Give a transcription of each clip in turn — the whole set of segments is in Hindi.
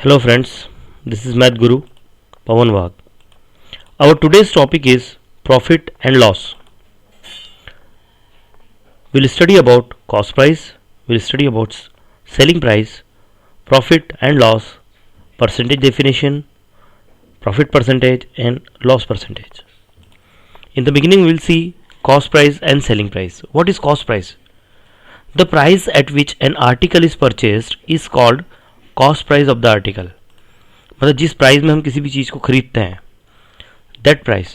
Hello friends, this is Math Guru Pawan Wagh. Our today's topic is profit and loss. We'll study about cost price, we'll study about selling price, profit and loss, percentage definition, profit percentage and loss percentage. In the beginning we'll see cost price and selling price. What is cost price? The price at which an article is purchased is called cost price of the article. मतलब जिस प्राइस में हम किसी भी चीज़ को खरीदते हैं, दैट प्राइस,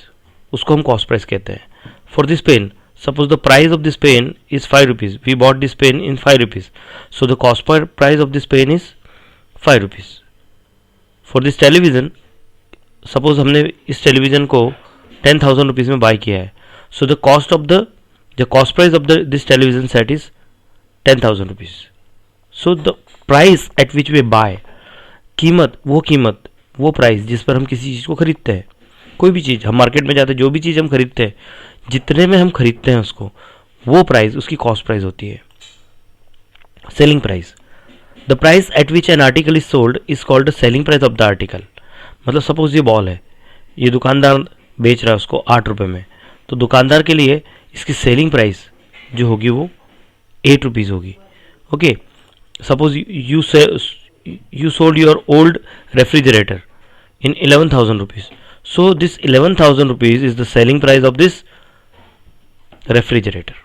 उसको हम कॉस्ट प्राइस कहते हैं. For this pen, suppose the price of this pen is 5 rupees. We bought this pen in 5 rupees, so the cost price of this pen is 5 rupees. For this television, suppose हमने इस टेलीविज़न को 10,000 रुपीज़ में बाई किया है, सो the cost price of this television set is 10,000 rupees. So the price at which way by, कीमत वो प्राइस जिस पर हम किसी चीज़ को खरीदते हैं. कोई भी चीज़ हम मार्केट में जाते हैं, जो भी चीज़ हम खरीदते हैं, जितने में हम खरीदते हैं उसको, वो प्राइस उसकी कॉस्ट प्राइस होती है. Selling price, the price at which an article is sold is called the selling price of the article. मतलब सपोज ये बॉल है, ये दुकानदार बेच रहा है उसको 8 रुपये में, तो दुकानदार के लिए इसकी सेलिंग प्राइस जो होगी वो 8 रुपीज़ होगी. Okay, suppose you sold your old refrigerator in 11,000 rupees, so this 11,000 rupees is the selling price of this refrigerator.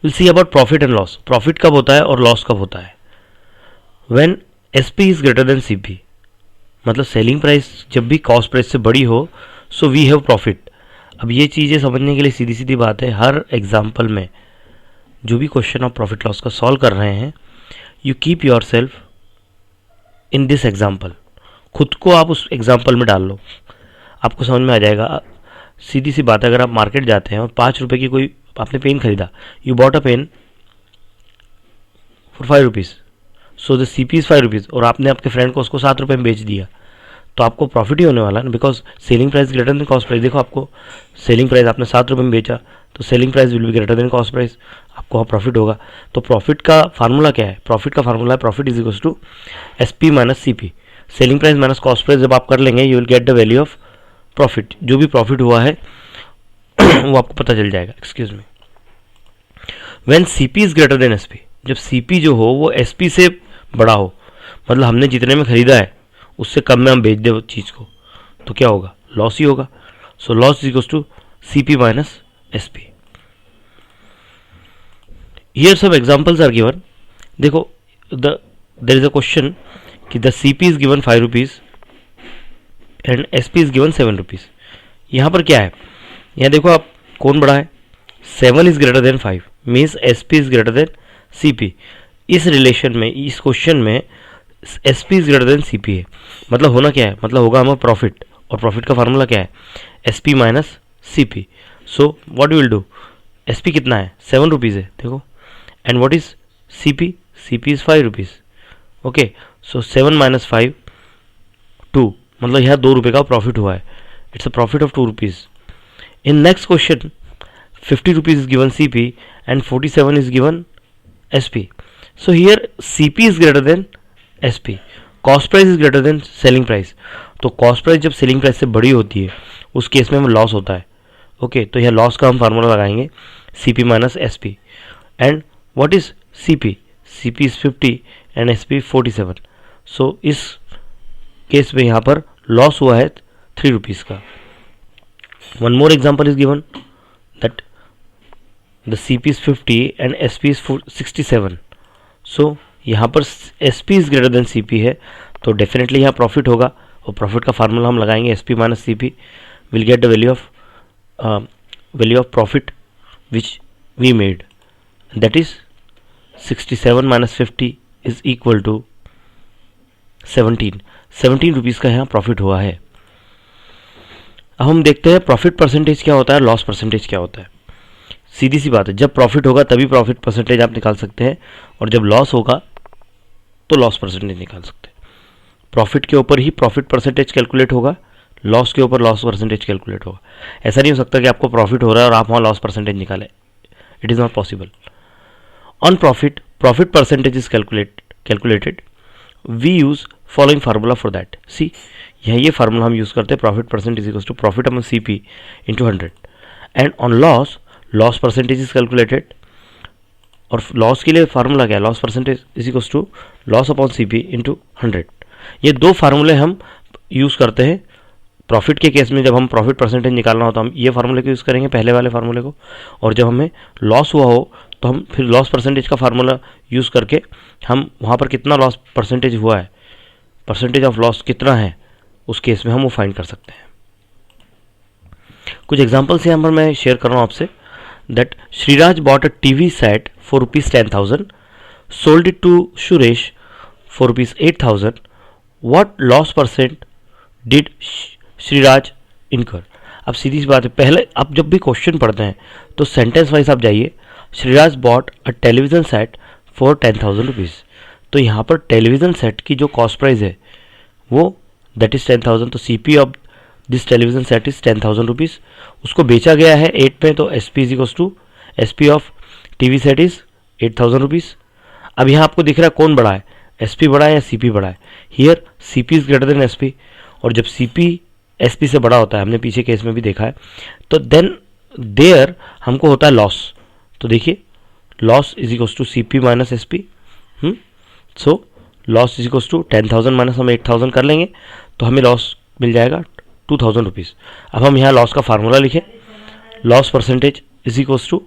We'll see about profit and loss. Profit कब होता है और loss कब होता है? When SP is greater than CP, मतलब selling price जब भी cost price से बड़ी हो, so we have profit. अब ये चीज़ें समझने के लिए सीधी सीधी बात है, हर एग्जाम्पल में जो भी क्वेश्चन आप प्रॉफिट लॉस का सॉल्व कर रहे हैं, you keep your self in this example. खुद को आप उस एग्जाम्पल में डाल लो, आपको समझ में आ जाएगा. सीधी सी बात है, अगर आप मार्केट जाते हैं और 5 रुपये की कोई आपने पेन खरीदा, you bought a pen for 5 rupees, so the CP is 5 rupees, और आपने आपके फ्रेंड को उसको 7 रुपये में बेच दिया, तो आपको प्रॉफिट ही होने वाला है ना, because selling price greater than cost price. देखो, आपको सेलिंग प्राइस आपने 7 रुपये में बेचा, तो selling price will be greater than cost price, आपको वहाँ प्रॉफिट होगा. तो प्रॉफिट का फार्मूला क्या है? प्रॉफिट का फार्मूला है profit is equals to SP minus CP. Selling price minus cost price जब आप कर लेंगे, you will get the value of profit. जो भी प्रॉफिट हुआ है वो आपको पता चल जाएगा. Excuse me. When CP is greater than SP, जब CP जो हो वो SP से बड़ा हो, मतलब हमने जितने में खरीदा है उससे कम में हम बेच दे चीज़ को, तो क्या होगा? लॉस ही होगा. So loss is equals to CP minus SP. Here some examples are given. देखो, there is a question कि the CP is given 5 rupees and SP is given 7 rupees. यहाँ पर क्या है? यहाँ देखो आप, कौन बड़ा है? 7 is greater than 5 means SP is greater than CP. इस रिलेशन में, इस क्वेश्चन में SP is greater than CP है. मतलब होना क्या है? मतलब होगा हमारा प्रॉफिट, और प्रॉफिट का फार्मूला क्या है? SP minus CP. So what will do? SP कितना है? 7 रुपीज़ है, देखो. And what is CP? CP is 5 rupees. Okay, so 7 minus 5, 2. मतलब यहाँ 2 रुपये का प्रॉफिट हुआ है. It's a profit of 2 rupees. In next question, 50 rupees is given CP and 47 is given SP. So here CP is greater than SP. Cost price is greater than selling price. तो cost price जब selling price से बड़ी होती है, उस केस में हमें लॉस होता है. ओके, तो यहाँ लॉस का हम फार्मूला लगाएंगे CP minus SP. And what is CP? CP is 50 and SP 47. So इस केस में यहाँ पर लॉस हुआ है 3 रुपीज़ का. One more example is given that the CP is 50 and SP is 67. So यहाँ पर SP is greater than CP है, तो डेफिनेटली यहाँ प्रॉफिट होगा, और प्रॉफिट का फार्मूला हम लगाएंगे SP minus CP. Will get the value of profit which we made. That is 67 minus 50 is equal to 17. 17 rupees का यहाँ प्रॉफिट हुआ है. अब हम देखते हैं प्रॉफिट परसेंटेज क्या होता है, लॉस परसेंटेज क्या होता है. सीधी सी बात है, जब प्रॉफिट होगा तभी प्रॉफिट परसेंटेज आप निकाल सकते हैं, और जब लॉस होगा तो लॉस परसेंटेज निकाल सकते हैं. प्रॉफिट के ऊपर ही प्रॉफिट परसेंटेज कैलकुलेट होगा, लॉस के ऊपर लॉस परसेंटेज कैलकुलेट होगा. ऐसा नहीं हो सकता कि आपको प्रॉफिट हो रहा है और आप वहाँ लॉस परसेंटेज निकालें. It is not possible. On profit percentage is calculated we use following formula for that. See, ये फार्मूला हम यूज करते हैं, profit percent is equal to profit upon CP into 100. And on loss, loss percentage is calculated. और लॉस के लिए फार्मूला क्या है, loss percentage is equal to loss upon CP into 100. ये दो फार्मूले हम यूज़ करते हैं. प्रॉफिट के केस में जब हम प्रॉफिट परसेंटेज निकालना हो तो हम ये फार्मूले को यूज़ करेंगे, पहले वाले फार्मूले को. और जब हमें लॉस हुआ हो तो हम फिर लॉस परसेंटेज का फार्मूला यूज़ करके हम वहाँ पर कितना लॉस परसेंटेज हुआ है, परसेंटेज ऑफ लॉस कितना है, उस केस में हम वो फाइंड कर सकते हैं. कुछ एग्जाम्पल्स यहाँ पर मैं शेयर कर रहा हूँ आपसे. That Shriraj bought a TV set for ₹10,000, sold it to Suresh for ₹8,000. What loss percent did Shriraj incur. अब सीधी सी बात है, पहले आप जब भी क्वेश्चन पढ़ते हैं तो सेंटेंस वाइज आप जाइए. Shriraj bought a television set for ₹10,000. तो यहाँ पर टेलीविज़न सेट की जो कॉस्ट प्राइस है वो दैट इज़ 10,000. तो CP of this television set is ₹10,000. उसको बेचा गया है 8 में, तो SP is equals to SP of TV set is ₹8,000. अब यहाँ आपको दिख रहा है कौन बड़ा है, एसपी बड़ा है या सीपी बड़ा है. Here CP is greater than SP. और जब सीपी एसपी से बड़ा होता है, हमने पीछे केस में भी देखा है, तो देन देयर हमको होता है लॉस. तो देखिए loss is equals to CP minus SP. So loss is equals to 10,000 minus हम 8,000 कर लेंगे तो हमें लॉस मिल जाएगा ₹2,000. अब हम यहाँ लॉस का फार्मूला लिखें. Loss percentage is equals to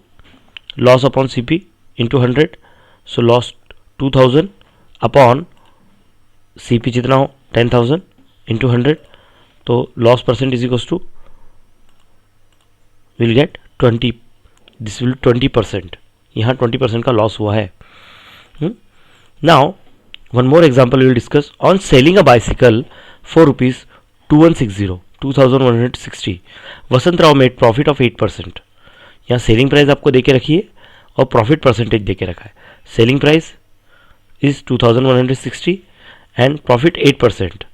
loss upon CP into 100. So loss 2,000 upon CP जितना हो 10,000 इंटू 100. तो loss percent is equals to will get 20. This will 20%. यहाँ 20% का लॉस हुआ है. Now one more example will discuss. On selling a bicycle for ₹2160, Vasant Rao made profit of 8%. यहाँ सेलिंग प्राइस आपको देके रखी है और प्रॉफिट परसेंटेज देके रखा है. Selling price is 2160 and profit 8%.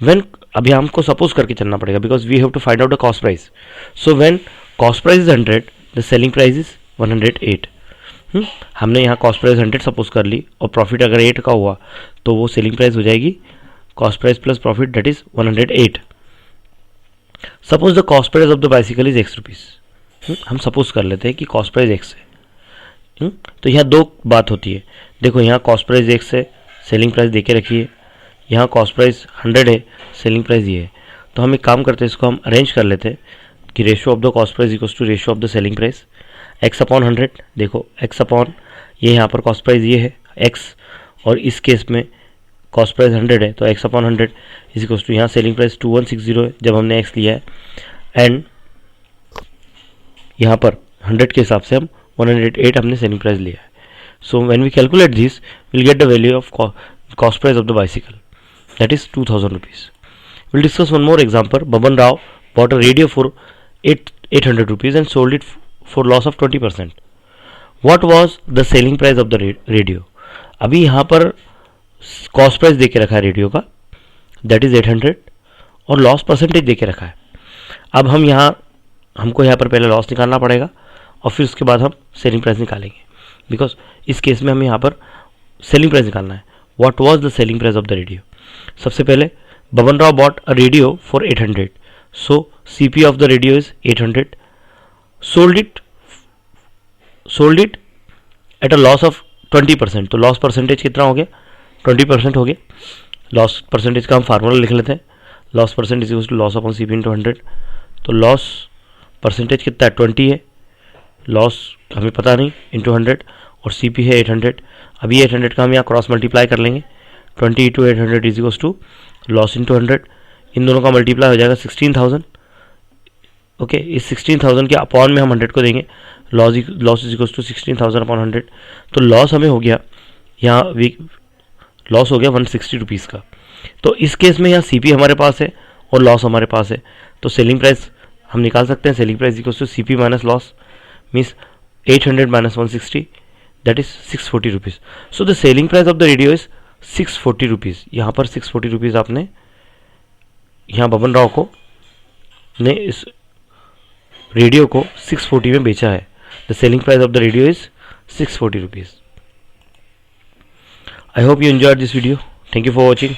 When, अभी हमको सपोज करके चलना पड़ेगा because we have to find out the cost price. So when cost price is 100, the selling price is 108. हमने यहाँ कॉस्ट प्राइस 100 सपोज कर ली और प्रॉफिट अगर 8 का हुआ तो वो सेलिंग प्राइस हो जाएगी cost price plus profit, that is 108. Suppose the cost price of the bicycle is ₹X. हम सपोज कर लेते हैं कि कॉस्ट प्राइस X है. तो यहाँ दो बात होती है. देखो यहाँ कॉस्ट प्राइस X है, सेलिंग प्राइस देके रखिए. यहाँ कॉस्ट प्राइस 100 है, सेलिंग प्राइस ये है. तो हम एक काम करते हैं, इसको हम अरेंज कर लेते हैं कि ratio of the cost price equals to ratio of the selling price. X upon 100. देखो X अपॉन ये यहाँ पर कॉस्ट प्राइस ये है X, और इस केस में कॉस्ट प्राइस 100 है, तो X upon 100 is equals to यहाँ सेलिंग प्राइस 2160 है जब हमने X लिया है. एंड यहाँ पर 100 के हिसाब से हम 108 हमने सेलिंग प्राइस लिया है. So when we calculate this will get the value of cost price of the bicycle, that is ₹2,000. We'll discuss one more example. Baban Rao bought a radio for ₹800 and sold it for loss of 20%. What was the selling price of the radio? अभी यहाँ पर कॉस्ट प्राइस देके रखा है रेडियो का, दैट इज 800, और लॉस परसेंटेज देके रखा है. अब हमको यहाँ पर पहले लॉस निकालना पड़ेगा और फिर उसके बाद हम सेलिंग प्राइस निकालेंगे, बिकॉज इस केस में हमें यहाँ पर सेलिंग प्राइस निकालना है. What was the selling price of the radio. सबसे पहले Baban Rao bought a radio for 800. So CP of the radio is 800. Sold it at a loss of 20%. तो लॉस परसेंटेज कितना हो गया, 20% हो गया. लॉस परसेंटेज का हम फार्मूला लिख लेते हैं. Loss percentage equals to loss upon CP into 100. तो लॉस परसेंटेज कितना है, 20 है. लॉस हमें पता नहीं, इंटू 100, और CP है 800. अभी 800 का हम यहाँ क्रॉस मल्टीप्लाई कर लेंगे. 20 into 800 is equals to loss into 100. इन दोनों का मल्टीप्लाई हो जाएगा 16,000. ओके, इस 16,000 के अपॉन में हम 100 को देंगे. Loss is equals to 16,000 upon 100. तो लॉस हमें हो गया यहाँ लॉस हो गया ₹160 का. तो इस केस में यहाँ CP हमारे पास है और लॉस हमारे पास है, तो सेलिंग प्राइस हम निकाल सकते हैं. Selling price equals to CP minus loss, means 800 minus 160, that is ₹640. So the selling price of the radio is ₹640. यहाँ पर ₹640 आपने यहाँ बबन राव को ने इस रेडियो को 640 में बेचा है. The selling price of the radio is ₹640. I hope you enjoyed this video. Thank you for watching.